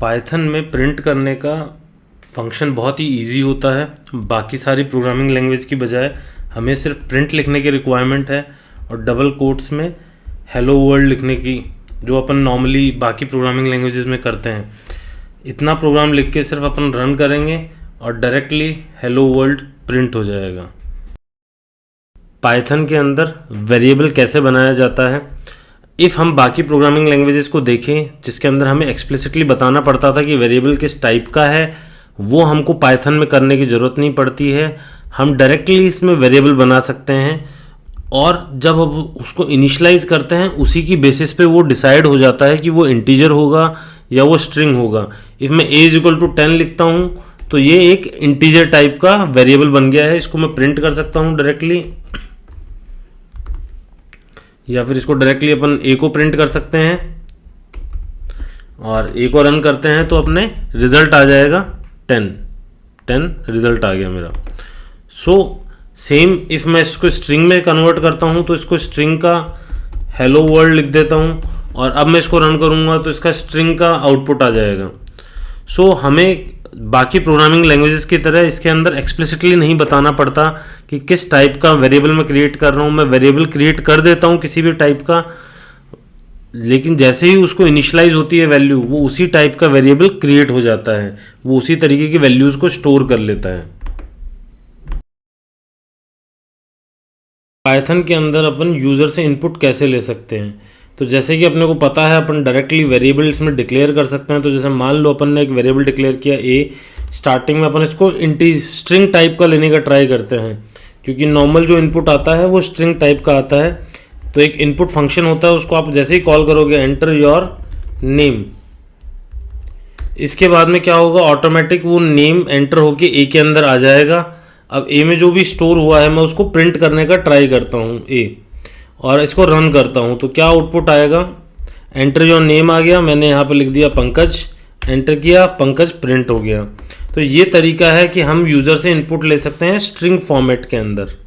Python में print करने का फंक्शन बहुत ही इजी होता है। बाकी सारी प्रोग्रामिंग लैंग्वेज की बजाय हमें सिर्फ प्रिंट लिखने की रिक्वायरमेंट है और डबल कोट्स में हेलो वर्ल्ड लिखने की, जो अपन नॉर्मली बाकी प्रोग्रामिंग लैंग्वेजेस में करते हैं। इतना प्रोग्राम लिख के सिर्फ अपन रन करेंगे और डायरेक्टली हेलो वर्ल्ड प्रिंट हो जाएगा। पाइथन के अंदर वेरिएबल कैसे बनाया जाता है, इफ़ हम बाकी प्रोग्रामिंग लैंग्वेजेस को देखें जिसके अंदर हमें एक्सप्लिसिटली बताना पड़ता था कि वेरिएबल किस टाइप का है, वो हमको पाइथन में करने की ज़रूरत नहीं पड़ती है। हम डायरेक्टली इसमें वेरिएबल बना सकते हैं और जब अब उसको इनिशियलाइज करते हैं उसी की बेसिस पे वो डिसाइड हो जाता है कि वो इंटीजर होगा या वो स्ट्रिंग होगा। इफ़ मैं a = 10 लिखता हूँ तो ये एक इंटीजर टाइप का वेरिएबल बन गया है। इसको मैं प्रिंट कर सकता हूँ डायरेक्टली, या फिर इसको डायरेक्टली अपन a को प्रिंट कर सकते हैं और a को रन करते हैं तो अपने रिजल्ट आ जाएगा 10 रिजल्ट आ गया मेरा। सो सेम इफ़ मैं इसको स्ट्रिंग में कन्वर्ट करता हूँ तो इसको स्ट्रिंग का हेलो वर्ल्ड लिख देता हूँ और अब मैं इसको रन करूँगा तो इसका स्ट्रिंग का आउटपुट आ जाएगा। सो हमें बाकी प्रोग्रामिंग लैंग्वेजेस की तरह इसके अंदर एक्सप्लिसिटली नहीं बताना पड़ता कि किस टाइप का वेरिएबल मैं क्रिएट कर रहा हूँ। मैं वेरिएबल क्रिएट कर देता हूँ किसी भी टाइप का, लेकिन जैसे ही उसको इनिशियलाइज होती है वैल्यू, वो उसी टाइप का वेरिएबल क्रिएट हो जाता है, वो उसी तरीके की वैल्यूज़ को स्टोर कर लेता है। पाइथन के अंदर अपन यूज़र से इनपुट कैसे ले सकते हैं, तो जैसे कि अपने को पता है अपन डायरेक्टली वेरिएबल्स में डिक्लेयर कर सकते हैं। तो जैसे मान लो अपन ने एक वेरिएबल डिक्लेयर किया a, स्टार्टिंग में अपन इसको स्ट्रिंग टाइप का लेने का ट्राई करते हैं, क्योंकि नॉर्मल जो इनपुट आता है वो स्ट्रिंग टाइप का आता है। तो एक इनपुट फंक्शन होता है, उसको आप जैसे ही कॉल करोगे एंटर योर नेम, इसके बाद में क्या होगा, ऑटोमेटिक वो नेम एंटर होके ए के अंदर आ जाएगा। अब ए में जो भी स्टोर हुआ है मैं उसको प्रिंट करने का ट्राई करता हूँ ए, और इसको रन करता हूँ तो क्या आउटपुट आएगा, एंटर योर नेम आ गया। मैंने यहाँ पर लिख दिया पंकज, एंटर किया, पंकज प्रिंट हो गया। तो ये तरीका है कि हम यूज़र से इनपुट ले सकते हैं स्ट्रिंग फॉर्मेट के अंदर।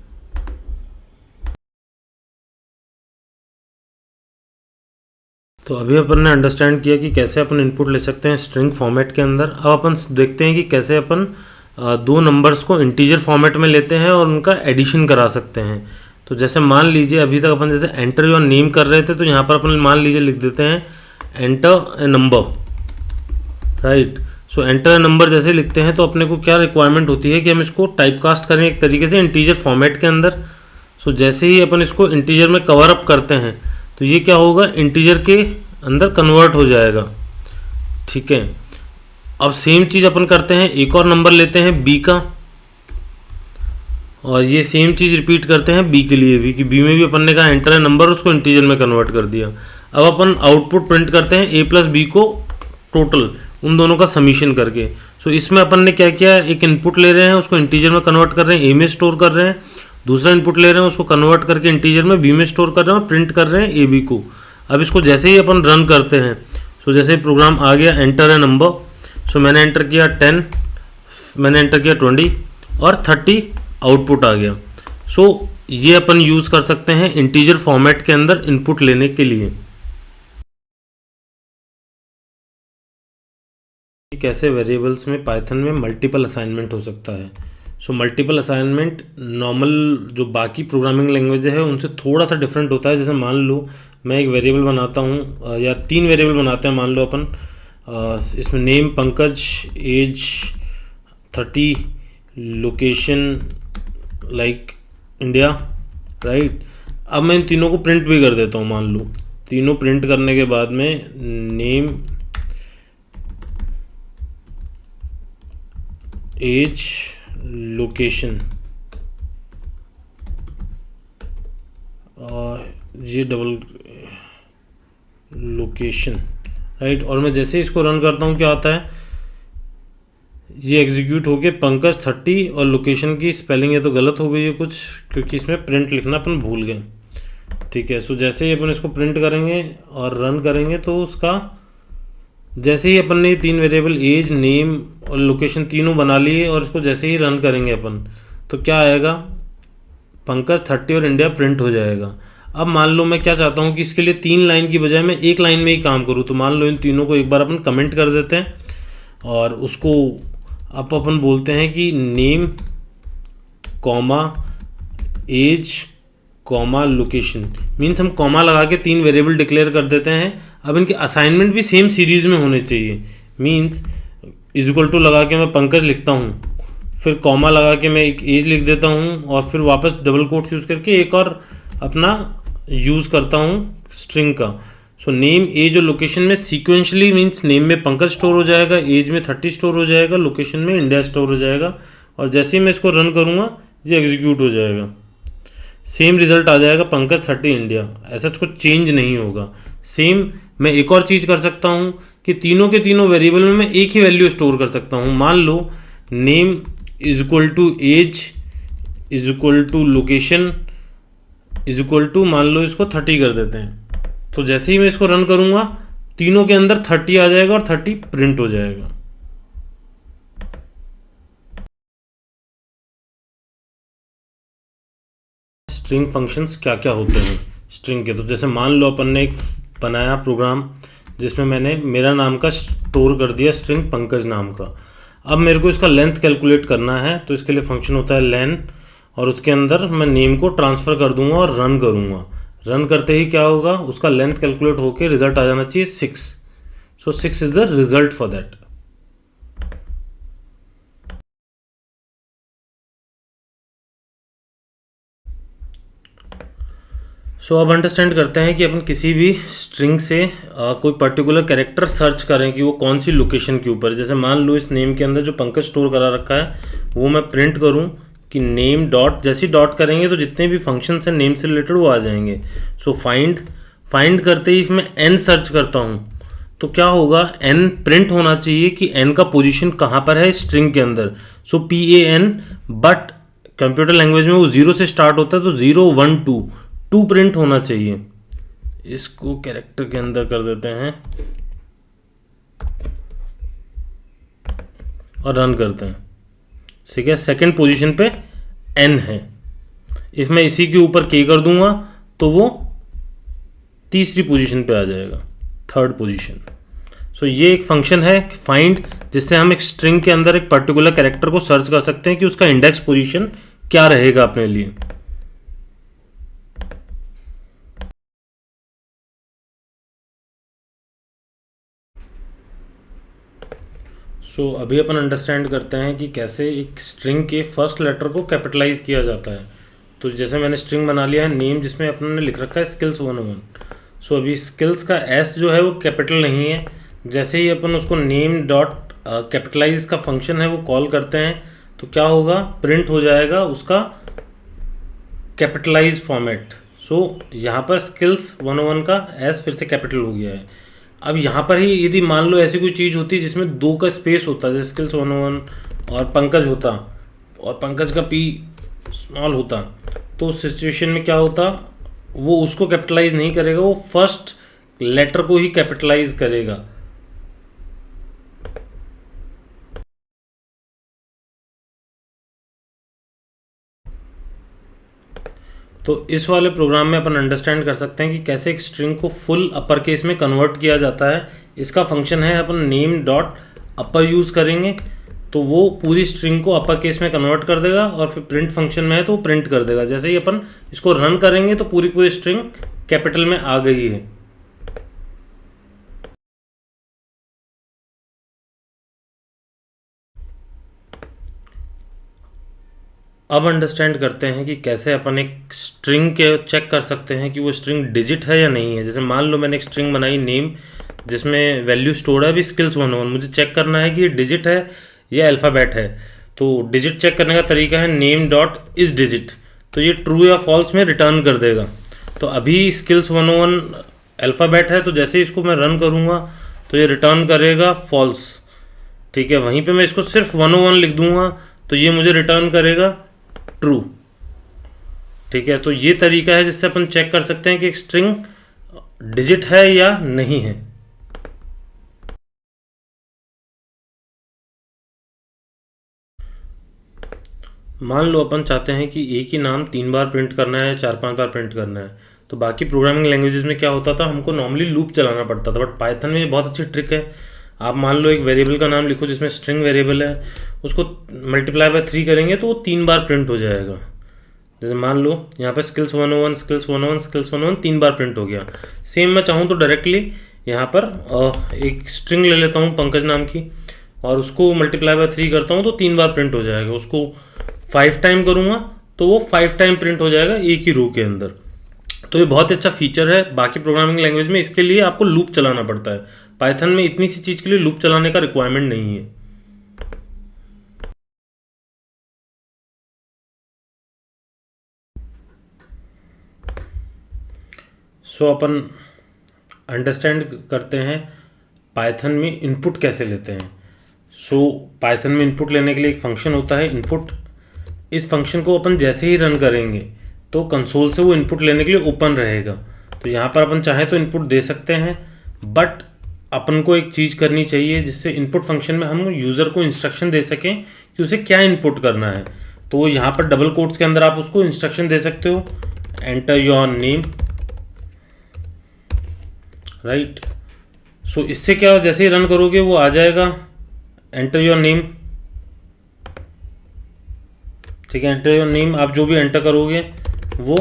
तो अभी अपन ने अंडरस्टैंड किया कि कैसे अपन इनपुट ले सकते हैं स्ट्रिंग फॉर्मेट के अंदर। अब अपन देखते हैं कि कैसे अपन दो नंबर्स को इंटीजर फॉर्मेट में लेते हैं और उनका एडिशन करा सकते हैं। तो जैसे मान लीजिए अभी तक अपन जैसे एंटर योर नेम कर रहे थे, तो यहाँ पर अपन मान लीजिए लिख देते हैं enter a number, right. So enter a number जैसे लिखते हैं तो अपने को क्या रिक्वायरमेंट होती है कि हम इसको टाइपकास्ट करें एक तरीके से इंटीजर फॉर्मेट के अंदर। सो जैसे ही अपन इसको इंटीजर में कवर अप करते हैं तो ये क्या होगा, इंटीजर के अंदर कन्वर्ट हो जाएगा, ठीक है। अब सेम चीज़ अपन करते हैं, एक और नंबर लेते हैं बी का, और ये सेम चीज़ रिपीट करते हैं बी के लिए भी, कि बी में भी अपन ने कहा एंटर है नंबर, उसको इंटीजर में कन्वर्ट कर दिया। अब अपन आउटपुट प्रिंट करते हैं ए प्लस बी को टोटल, उन दोनों का समीशन करके। सो इसमें अपन ने क्या किया, एक इनपुट ले रहे हैं उसको इंटीजर में कन्वर्ट कर रहे हैं, ए में स्टोर कर रहे हैं, दूसरा इनपुट ले रहे हैं उसको कन्वर्ट करके इंटीजर में बी में स्टोर कर रहे हैं और प्रिंट कर रहे हैं ए बी को। अब इसको जैसे ही अपन रन करते हैं, सो जैसे प्रोग्राम आ गया एंटर है नंबर, सो मैंने एंटर किया 10, मैंने एंटर किया 20 और 30 आउटपुट आ गया। सो ये अपन यूज़ कर सकते हैं इंटीजर फॉर्मेट के अंदर इनपुट लेने के लिए। कैसे वेरिएबल्स में पाइथन में मल्टीपल असाइनमेंट हो सकता है। सो मल्टीपल असाइनमेंट नॉर्मल जो बाकी प्रोग्रामिंग लैंग्वेज है उनसे थोड़ा सा डिफरेंट होता है। जैसे मान लो मैं एक वेरिएबल बनाता हूँ या 3 वेरिएबल बनाते हैं, मान लो अपन इसमें name Pankaj, age 30, location like India, right. अब मैं इन तीनों को प्रिंट भी कर देता हूँ, मान लो तीनों प्रिंट करने के बाद में नेम, एज, लोकेशन, और ये डबल लोकेशन, राइट। और मैं जैसे ही इसको रन करता हूँ क्या आता है, ये एग्जीक्यूट होके पंकज 30 और लोकेशन की स्पेलिंग ये तो गलत हो गई है कुछ, क्योंकि इसमें प्रिंट लिखना अपन भूल गए, ठीक है। सो जैसे ही अपन इसको प्रिंट करेंगे और रन करेंगे तो उसका जैसे ही अपन ने 3 वेरिएबल एज, नेम और लोकेशन तीनों बना लिए और इसको जैसे ही रन करेंगे अपन तो क्या आएगा, पंकज 30 और इंडिया प्रिंट हो जाएगा। अब मान लो मैं क्या चाहता हूँ कि इसके लिए 3 लाइन की बजाय मैं 1 लाइन में ही काम करूँ, तो मान लो इन तीनों को एक बार अपन कमेंट कर देते हैं और उसको अब अपन बोलते हैं कि name comma age comma location, means हम कॉमा लगा के 3 वेरिएबल डिक्लेयर कर देते हैं। अब इनके असाइनमेंट भी सेम सीरीज में होने चाहिए, मीन्स इज इक्वल टू लगा के मैं पंकज लिखता हूँ, फिर कॉमा लगा के मैं एक एज लिख देता हूँ, और फिर वापस डबल कोट्स यूज़ करके एक और अपना यूज़ करता हूँ स्ट्रिंग का। सो नेम एज और लोकेशन में सीक्वेंशली, मीन्स नेम में पंकज स्टोर हो जाएगा, एज में 30 स्टोर हो जाएगा, लोकेशन में इंडिया स्टोर हो जाएगा, और जैसे ही मैं इसको रन करूँगा ये एग्जीक्यूट हो जाएगा, सेम रिजल्ट आ जाएगा पंकज 30 इंडिया, ऐसा कुछ चेंज नहीं होगा। सेम मैं एक और चीज़ कर सकता हूँ कि तीनों के तीनों वेरिएबल में मैं एक ही वैल्यू स्टोर कर सकता हूँ। मान लो name is equal to age is equal to location is equal to, मान लो इसको 30 कर देते हैं, तो जैसे ही मैं इसको रन करूँगा तीनों के अंदर 30 आ जाएगा और 30 प्रिंट हो जाएगा। स्ट्रिंग फंक्शंस क्या क्या होते हैं स्ट्रिंग के, तो जैसे मान लो अपन ने एक बनाया प्रोग्राम जिसमें मैंने मेरा नाम का स्टोर कर दिया स्ट्रिंग पंकज नाम का। अब मेरे को इसका लेंथ कैलकुलेट करना है, तो इसके लिए फंक्शन होता है लेन, और उसके अंदर मैं नेम को ट्रांसफ़र कर दूंगा और रन करूंगा। रन करते ही क्या होगा, उसका लेंथ कैलकुलेट होके रिजल्ट आ जाना चाहिए 6। So 6 is the result for that. So अब अंडरस्टैंड करते हैं कि अपन किसी भी स्ट्रिंग से कोई पर्टिकुलर कैरेक्टर सर्च करें कि वो कौन सी लोकेशन के ऊपर। जैसे मान लो इस नेम के अंदर जो पंकज स्टोर करा रखा है वो मैं प्रिंट करूं कि नेम डॉट, जैसे डॉट करेंगे तो जितने भी फंक्शंस हैं नेम से रिलेटेड वो आ जाएंगे। सो फाइंड करते ही इसमें एन सर्च करता हूँ तो क्या होगा, एन प्रिंट होना चाहिए कि एन का पोजीशन कहाँ पर है स्ट्रिंग के अंदर। सो PAN, बट कंप्यूटर लैंग्वेज में वो 0 से स्टार्ट होता है तो 0 1 2 प्रिंट होना चाहिए। इसको कैरेक्टर के अंदर कर देते हैं और रन करते हैं। ठीक है, सेकेंड पोजीशन पे एन है। इफ मैं इसी के ऊपर के कर दूंगा तो वो तीसरी पोजीशन पे आ जाएगा, थर्ड पोजीशन। सो ये एक फंक्शन है फाइंड, जिससे हम एक स्ट्रिंग के अंदर एक पर्टिकुलर कैरेक्टर को सर्च कर सकते हैं कि उसका इंडेक्स पोजीशन क्या रहेगा अपने लिए। सो अभी अपन अंडरस्टैंड करते हैं कि कैसे एक स्ट्रिंग के फर्स्ट लेटर को कैपिटलाइज किया जाता है। तो जैसे मैंने स्ट्रिंग बना लिया है नेम, जिसमें अपन ने लिख रखा है स्किल्स 101। सो अभी स्किल्स का एस जो है वो कैपिटल नहीं है। जैसे ही अपन उसको नेम डॉट कैपिटलाइज का फंक्शन है वो कॉल करते हैं तो क्या होगा, प्रिंट हो जाएगा उसका कैपिटलाइज फॉर्मेट। सो यहाँ पर स्किल्स 101 का एस फिर से कैपिटल हो गया है। अब यहाँ पर ही यदि मान लो ऐसी कोई चीज़ होती जिसमें 2 का स्पेस होता, जैसे स्किल्स 101 और पंकज होता और पंकज का P स्मॉल होता, तो उस सिचुएशन में क्या होता, वो उसको कैपिटलाइज नहीं करेगा, वो फर्स्ट लेटर को ही कैपिटलाइज करेगा। तो इस वाले प्रोग्राम में अपन अंडरस्टैंड कर सकते हैं कि कैसे एक स्ट्रिंग को फुल अपर केस में कन्वर्ट किया जाता है। इसका फंक्शन है अपन नेम डॉट अपर यूज़ करेंगे तो वो पूरी स्ट्रिंग को अपर केस में कन्वर्ट कर देगा, और फिर प्रिंट फंक्शन में है तो वो प्रिंट कर देगा। जैसे ही अपन इसको रन करेंगे तो पूरी स्ट्रिंग कैपिटल में आ गई है। अब अंडरस्टैंड करते हैं कि कैसे अपन एक स्ट्रिंग के चेक कर सकते हैं कि वो स्ट्रिंग डिजिट है या नहीं है। जैसे मान लो मैंने एक स्ट्रिंग बनाई नेम, जिसमें वैल्यू स्टोर है अभी स्किल्स 101, मुझे चेक करना है कि ये डिजिट है या अल्फ़ाबेट है। तो डिजिट चेक करने का तरीका है नेम डॉट इज डिजिट, तो ये ट्रू या फॉल्स में रिटर्न कर देगा। तो अभी स्किल्स 101 अल्फ़ाबेट है, तो जैसे ही इसको मैं रन करूँगा तो ये रिटर्न करेगा फॉल्स। ठीक है, वहीं पे मैं इसको सिर्फ 101 लिख दूंगा तो ये मुझे रिटर्न करेगा ट्रू। ठीक है, तो ये तरीका है जिससे अपन चेक कर सकते हैं कि एक स्ट्रिंग डिजिट है या नहीं है। मान लो अपन चाहते हैं कि एक ही नाम 3 बार प्रिंट करना है, 4-5 बार प्रिंट करना है, तो बाकी प्रोग्रामिंग लैंग्वेजेस में क्या होता था, हमको नॉर्मली लूप चलाना पड़ता था, बट पाइथन में बहुत अच्छी ट्रिक है। आप मान लो एक वेरिएबल का नाम लिखो जिसमें स्ट्रिंग वेरिएबल है, उसको मल्टीप्लाई बाय 3 करेंगे तो वो 3 बार प्रिंट हो जाएगा। जैसे मान लो यहाँ पे स्किल्स 101 स्किल्स 101 स्किल्स 101 3 बार प्रिंट हो गया। सेम मैं चाहूँ तो डायरेक्टली यहाँ पर एक स्ट्रिंग ले लेता हूँ पंकज नाम की, और उसको मल्टीप्लाई बाय 3 करता हूँ तो 3 बार प्रिंट हो जाएगा। उसको 5 टाइम करूँगा तो वो 5 टाइम प्रिंट हो जाएगा एक ही रो के अंदर। तो ये बहुत अच्छा फीचर है। बाकी प्रोग्रामिंग लैंग्वेज में इसके लिए आपको लूप चलाना पड़ता है, पाइथन में इतनी सी चीज़ के लिए लूप चलाने का रिक्वायरमेंट नहीं है। अपन अंडरस्टैंड करते हैं पाइथन में इनपुट कैसे लेते हैं। पाइथन में इनपुट लेने के लिए एक फंक्शन होता है इनपुट। इस फंक्शन को अपन जैसे ही रन करेंगे तो कंसोल से वो इनपुट लेने के लिए ओपन रहेगा। तो यहाँ पर अपन चाहे तो इनपुट दे सकते हैं, बट अपन को एक चीज़ करनी चाहिए जिससे इनपुट फंक्शन में हम यूज़र को इंस्ट्रक्शन दे सकें कि उसे क्या इनपुट करना है। तो यहाँ पर डबल कोट्स के अंदर आप उसको इंस्ट्रक्शन दे सकते हो, एंटर योर नेम, राइट। इससे क्या जैसे ही रन करोगे वो आ जाएगा एंटर योर नेम, ठीक है। एंटर योर नेम आप जो भी एंटर करोगे वो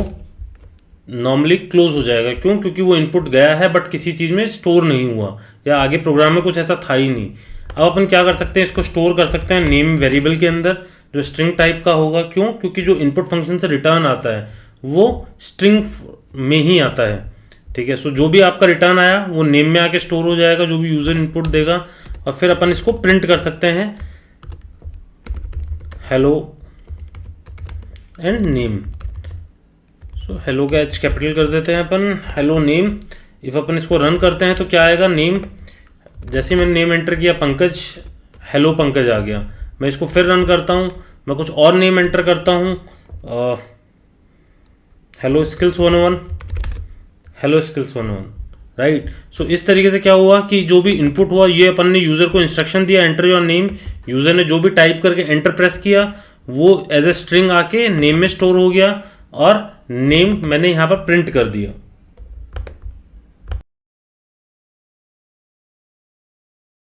नॉर्मली क्लोज हो जाएगा। क्यों? क्योंकि वो इनपुट गया है बट किसी चीज़ में स्टोर नहीं हुआ, या आगे प्रोग्राम में कुछ ऐसा था ही नहीं। अब अपन क्या कर सकते हैं, इसको स्टोर कर सकते हैं नेम वेरिएबल के अंदर जो स्ट्रिंग टाइप का होगा। क्यों? क्योंकि जो इनपुट फंक्शन से रिटर्न आता है वो स्ट्रिंग में ही आता है, ठीक है। जो भी आपका रिटर्न आया वो नेम में आके स्टोर हो जाएगा, जो भी यूज़र इनपुट देगा, और फिर अपन इसको प्रिंट कर सकते हैं हेलो एंड नेम। हेलो का एच कैपिटल कर देते हैं अपन, हेलो नेम। इफ अपन इसको रन करते हैं तो क्या आएगा, नेम। जैसे ही मैंने नेम एंटर किया पंकज, हेलो पंकज आ गया। मैं इसको फिर रन करता हूँ, मैं कुछ और नेम एंटर करता हूँ, hello skills 101, hello skills 101, right. इस तरीके से क्या हुआ कि जो भी इनपुट हुआ ये अपन ने यूज़र को इंस्ट्रक्शन दिया एंटर योर नेम, यूज़र ने जो भी टाइप करके एंटर प्रेस किया वो एज ए स्ट्रिंग आके नेम में स्टोर हो गया, और नेम मैंने यहाँ पर प्रिंट कर दिया।